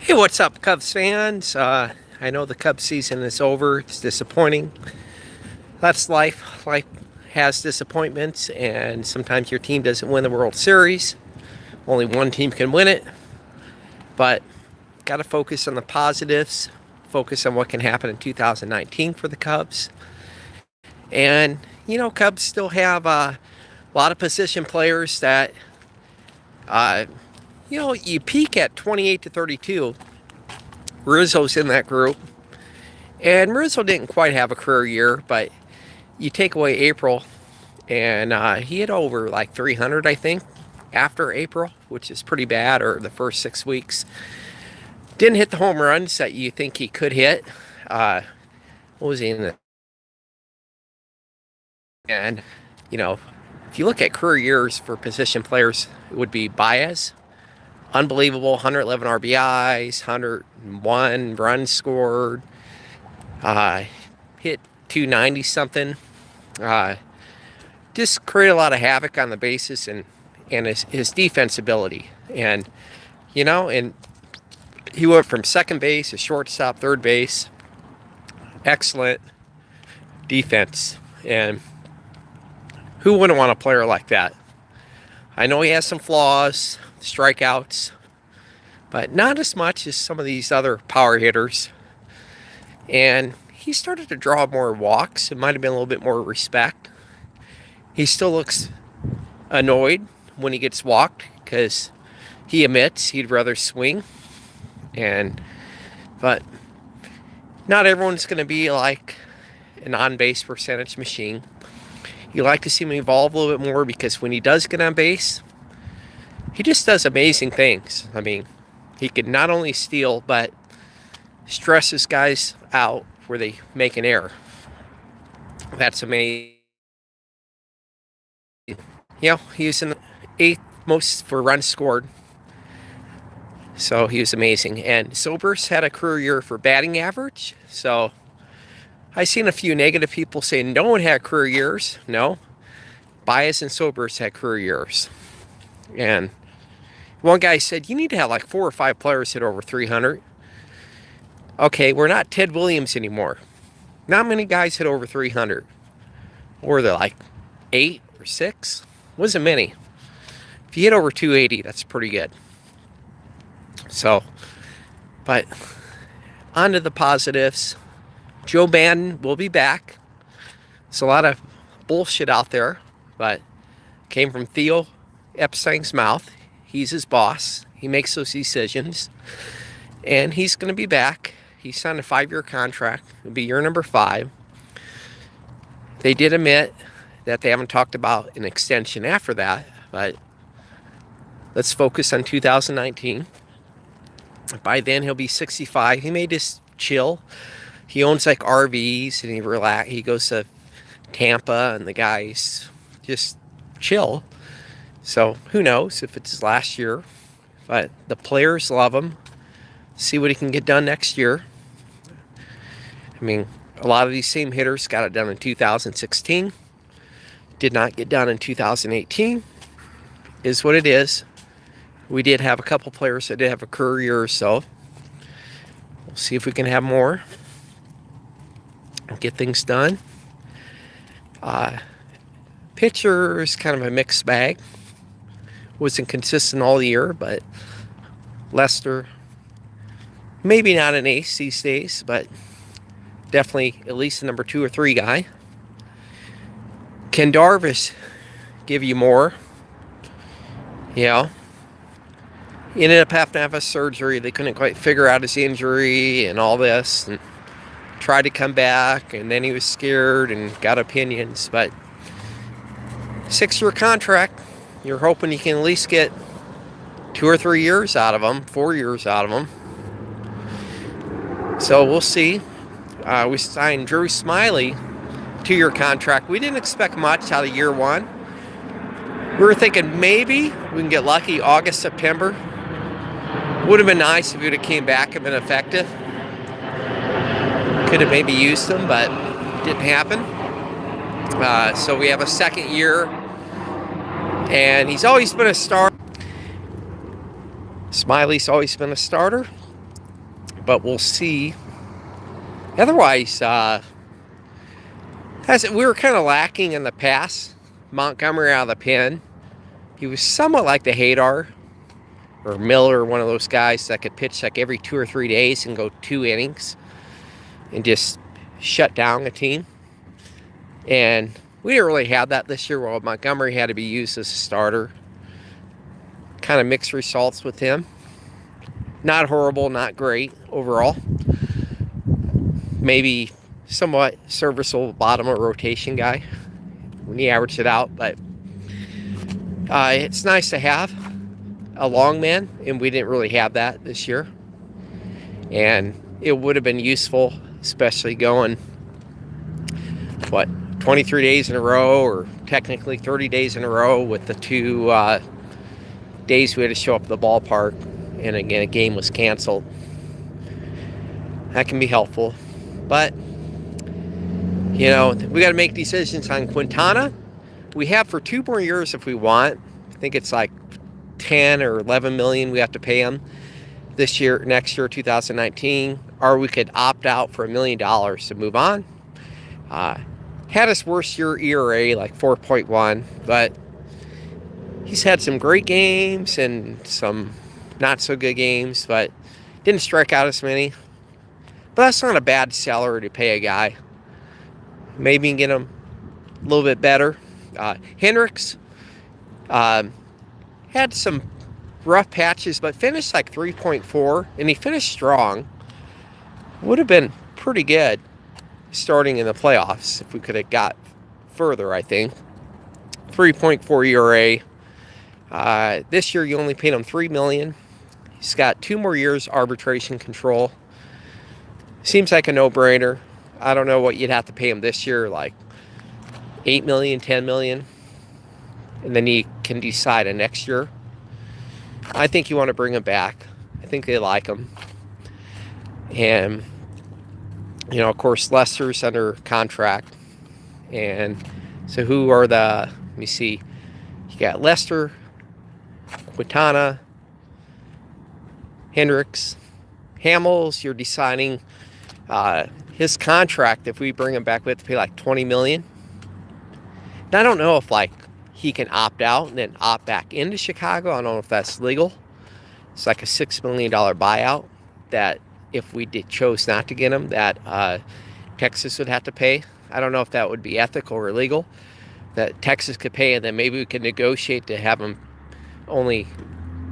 Hey, what's up, Cubs fans? I know the Cubs season is over. It's disappointing. That's life. Life has disappointments, and sometimes your team doesn't win the World Series. Only one team can win it. But got to focus on the positives, focus on what can happen in 2019 for the Cubs. And, Cubs still have a lot of position players that, uh, you peak at 28 to 32. Rizzo's in that group. And Rizzo didn't quite have a career year, but you take away April, and he had over like 300, I think, after April, which is pretty bad, or the first 6 weeks. Didn't hit the home runs that you think he could hit. What was he in the? And, if you look at career years for position players, it would be Baez. Unbelievable, 111 RBIs, 101 runs scored, hit 290 something. Just create a lot of havoc on the bases and his defense ability. And he went from second base to shortstop, third base. Excellent defense. And who wouldn't want a player like that? I know he has some flaws, strikeouts, but not as much as some of these other power hitters. And he started to draw more walks. It might have been a little bit more respect. He still looks annoyed when he gets walked because he admits he'd rather swing. But not everyone's going to be like an on-base percentage machine. You like to see him evolve a little bit more because when he does get on base, he just does amazing things. I mean, he can not only steal, but stresses guys out where they make an error. That's amazing. He was in the 8th most for runs scored. So he was amazing. And Zobrist had a career year for batting average. So I've seen a few negative people saying no one had career years. No. Baez and Zobrist had career years. And one guy said, you need to have like 4 or 5 players hit over 300. Okay, we're not Ted Williams anymore. Not many guys hit over 300. Or they're like 8 or 6. Wasn't many. If you hit over 280, that's pretty good. So, but on to the positives. Joe Maddon will be back. There's a lot of bullshit out there, but came from Theo Epstein's mouth. He's his boss. He makes those decisions. And he's going to be back. He signed a 5-year contract. It'll be year number 5. They did admit that they haven't talked about an extension after that, but let's focus on 2019. By then, he'll be 65. He may just chill. He owns like RVs and he goes to Tampa and the guys just chill. So who knows if it's his last year. But the players love him. See what he can get done next year. I mean, a lot of these same hitters got it done in 2016. Did not get done in 2018. Is what it is. We did have a couple players that did have a career year or so. We'll see if we can have more. Get things done. Pitcher is kind of a mixed bag. Wasn't consistent all year, but Lester, maybe not an ace these days, but definitely at least a number 2 or 3 guy. Can Darvish give you more? He ended up having to have a surgery. They couldn't quite figure out his injury and all this, and tried to come back, and then he was scared and got opinions. But 6-year contract, you're hoping you can at least get 2 or 3 years out of him, 4 years out of him. So we'll see. We signed Drew Smyly, 2-year contract. We didn't expect much out of year 1. We were thinking maybe we can get lucky August, September. Would have been nice if he would have came back and been effective. Could have maybe used him, but didn't happen. So we have a 2nd year, and he's always been a starter. Smyly's always been a starter. but we'll see. Otherwise, we were kind of lacking in the pass. Montgomery out of the pen. He was somewhat like the Hadar or Miller, one of those guys that could pitch like every 2 or 3 days and go 2 innings and just shut down a team. And we didn't really have that this year. Well, Montgomery had to be used as a starter. Kind of mixed results with him. Not horrible, not great overall. Maybe somewhat serviceable bottom of rotation guy when you average it out. But it's nice to have a long man, and we didn't really have that this year. And it would have been useful, especially going, 23 days in a row, or technically 30 days in a row with the 2 days we had to show up at the ballpark, and again, a game was canceled. That can be helpful. But, we got to make decisions on Quintana. We have for 2 more years if we want. I think it's like 10 or 11 million we have to pay him next year, 2019. Or we could opt out for $1 million to move on. Had his worst year ERA, like 4.1, but he's had some great games and some not so good games, but didn't strike out as many. But that's not a bad salary to pay a guy. Maybe you can get him a little bit better. Hendricks had some rough patches, but finished like 3.4, and he finished strong. Would have been pretty good starting in the playoffs if we could have got further, I think. 3.4 ERA. This year you only paid him $3 million. He's got 2 more years arbitration control. Seems like a no-brainer. I don't know what you'd have to pay him this year, like $8 million, $10 million. And then he can decide next year. I think you want to bring him back. I think they like him. And, of course, Lester's under contract. And so who are let me see. You got Lester, Quintana, Hendricks, Hamels. You're deciding his contract. If we bring him back, we have to pay like $20 million. And I don't know if he can opt out and then opt back into Chicago. I don't know if that's legal. It's like a $6 million buyout that if we chose not to get him, that Texas would have to pay. I don't know if that would be ethical or legal. That Texas could pay, and then maybe we could negotiate to have him only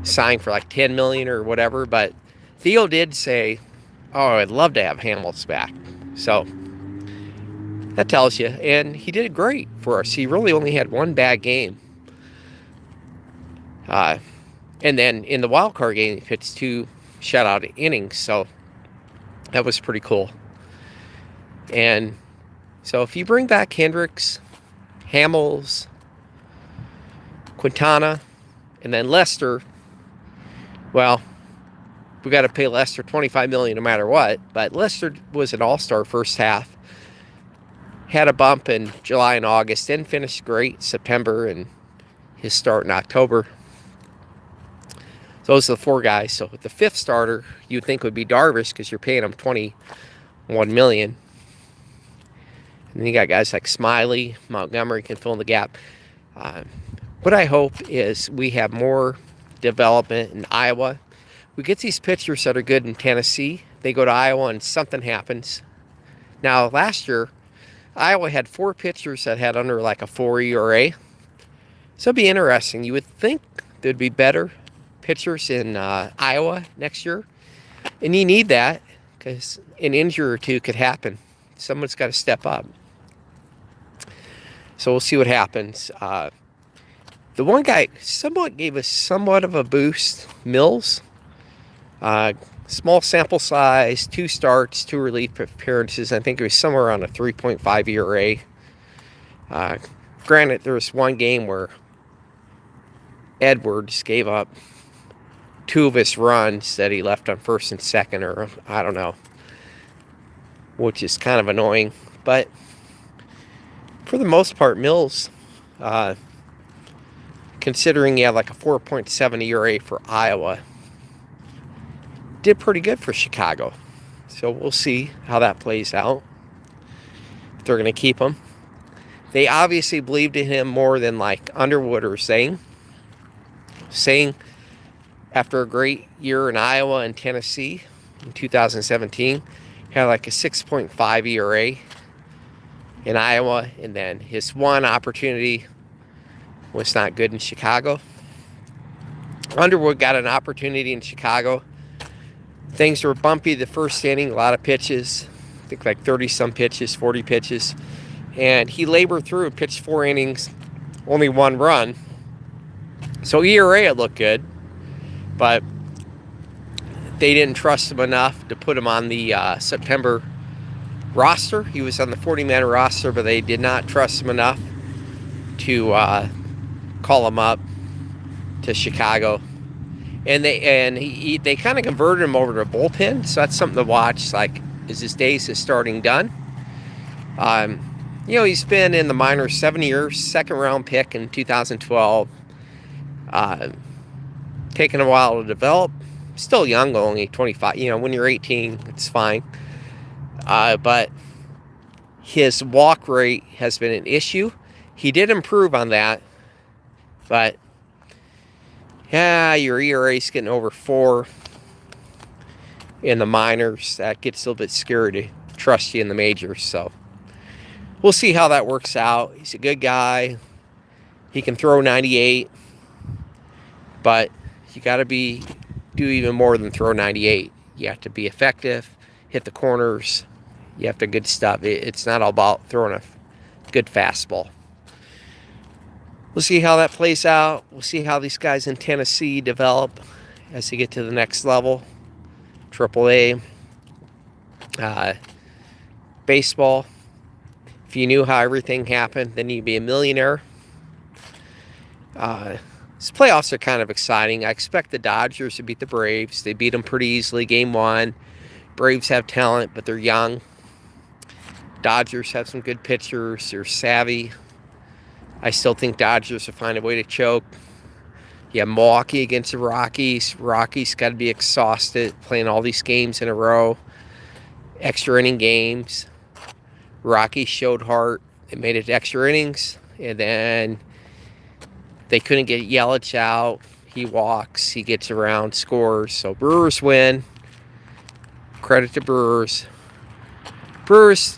sign for like $10 million or whatever. But Theo did say, I'd love to have Hamels back. So that tells you. And he did great for us. He really only had 1 bad game. And then in the wild card game, he pitched 2 shutout innings. So that was pretty cool. And so if you bring back Hendricks, Hamels, Quintana, and then Lester, well, we got to pay Lester $25 million no matter what. But Lester was an all-star first half. Had a bump in July and August. Didn't finish great September, and his start in October. Those are the 4 guys. So the 5th starter you'd think would be Darvish because you're paying him $21 million. And then you got guys like Smiley, Montgomery can fill in the gap. What I hope is we have more development in Iowa. We get these pitchers that are good in Tennessee. They go to Iowa and something happens. Now, last year, Iowa had 4 pitchers that had under like a 4 ERA. So it'd be interesting. You would think there'd be better pitchers in Iowa next year. And you need that because an injury or 2 could happen. Someone's got to step up. So we'll see what happens. The one guy gave us somewhat of a boost, Mills. Small sample size, 2 starts, 2 relief appearances. I think it was somewhere around a 3.5 ERA. Granted, there was 1 game where Edwards gave up 2 of his runs that he left on first and second, or I don't know, which is kind of annoying. But for the most part, Mills, considering you have like a 4.7 ERA for Iowa, did pretty good for Chicago. So we'll see how that plays out. If they're going to keep him. They obviously believed in him more than like Underwood or Saying. Saying, after a great year in Iowa and Tennessee in 2017, had like a 6.5 ERA in Iowa, and then his one opportunity was not good in Chicago. Underwood got an opportunity in Chicago. Things were bumpy the first inning, a lot of pitches, I think like 30-some pitches, 40 pitches. And he labored through and pitched 4 innings, only 1 run. So ERA, it looked good, but they didn't trust him enough to put him on the September roster. He was on the 40-man roster, but they did not trust him enough to call him up to Chicago. And they kind of converted him over to a bullpen, so that's something to watch. Like, is his days of starting done? He's been in the minors 7 years, 2nd-round pick in 2012. Taking a while to develop. Still young, only 25. When you're 18, it's fine. But his walk rate has been an issue. He did improve on that, but your ERA's getting over 4 in the minors. That gets a little bit scary to trust you in the majors. So we'll see how that works out. He's a good guy. He can throw 98, but you got to do even more than throw 98. You have to be effective, hit the corners. You have to good stuff. It's not all about throwing a good fastball. We'll see how that plays out. We'll see how these guys in Tennessee develop as they get to the next level. AAA. Baseball. If you knew how everything happened, then you'd be a millionaire. These playoffs are kind of exciting. I expect the Dodgers to beat the Braves. They beat them pretty easily, game 1. Braves have talent, but they're young. Dodgers have some good pitchers. They're savvy. I still think Dodgers will find a way to choke. You have Milwaukee against the Rockies. Rockies got to be exhausted playing all these games in a row. Extra inning games. Rockies showed heart. They made it to extra innings. And then they couldn't get Yelich out. He walks. He gets around, scores. So Brewers win. Credit to Brewers. Brewers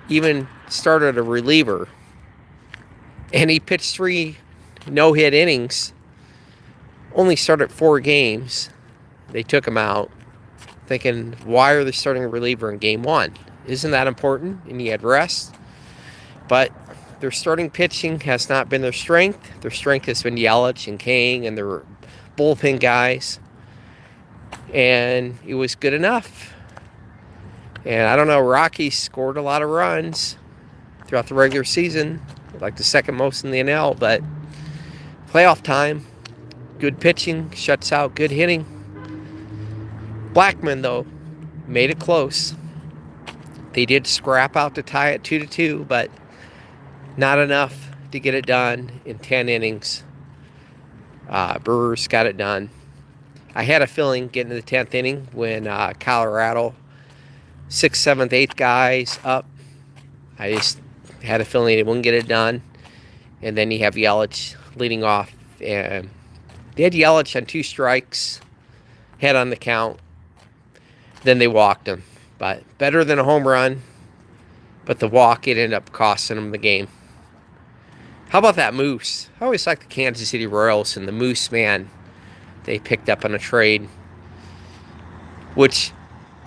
even started a reliever. And he pitched 3 no-hit innings. Only started 4 games. They took him out. Thinking, why are they starting a reliever in game 1? Isn't that important? And he had rest. But their starting pitching has not been their strength. Their strength has been Yelich and Kang and their bullpen guys. And it was good enough. And I don't know, Rockies scored a lot of runs throughout the regular season. Like the 2nd most in the NL, but playoff time, good pitching, shuts out good hitting. Blackman, though, made it close. They did scrap out to tie it 2-2, but not enough to get it done in 10 innings. Brewers got it done. I had a feeling getting to the 10th inning when Colorado, 6th, 7th, 8th guys up. I just had a feeling they wouldn't get it done. And then you have Yelich leading off. And they had Yelich on 2 strikes, head on the count. Then they walked him. But better than a home run. But the walk, it ended up costing them the game. How about that Moose? I always like the Kansas City Royals and the Moose man they picked up on a trade. Which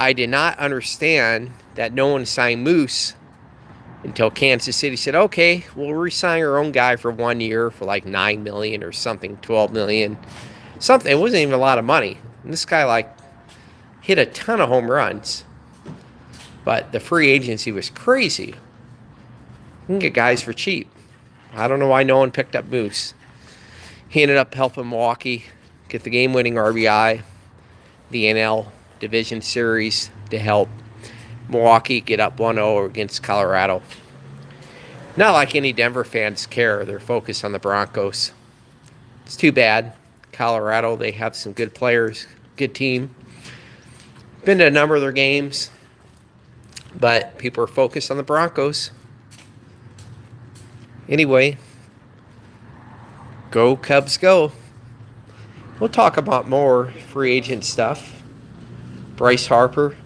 I did not understand that no one signed Moose until Kansas City said, okay, we'll re-sign our own guy for 1 year for like $9 million or something, $12 million. Something. It wasn't even a lot of money. And this guy hit a ton of home runs. But the free agency was crazy. You can get guys for cheap. I don't know why no one picked up Moose. He ended up helping Milwaukee get the game-winning RBI, the NL Division Series, to help Milwaukee get up 1-0 against Colorado. Not like any Denver fans care. They're focused on the Broncos. It's too bad. Colorado, they have some good players, good team. Been to a number of their games, but people are focused on the Broncos. Anyway, go Cubs go. We'll talk about more free agent stuff. Bryce Harper,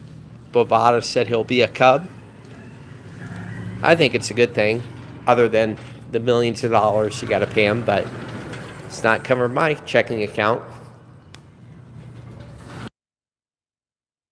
Bovada said he'll be a Cub. I think it's a good thing, other than the millions of dollars you got to pay him, but it's not covering my checking account.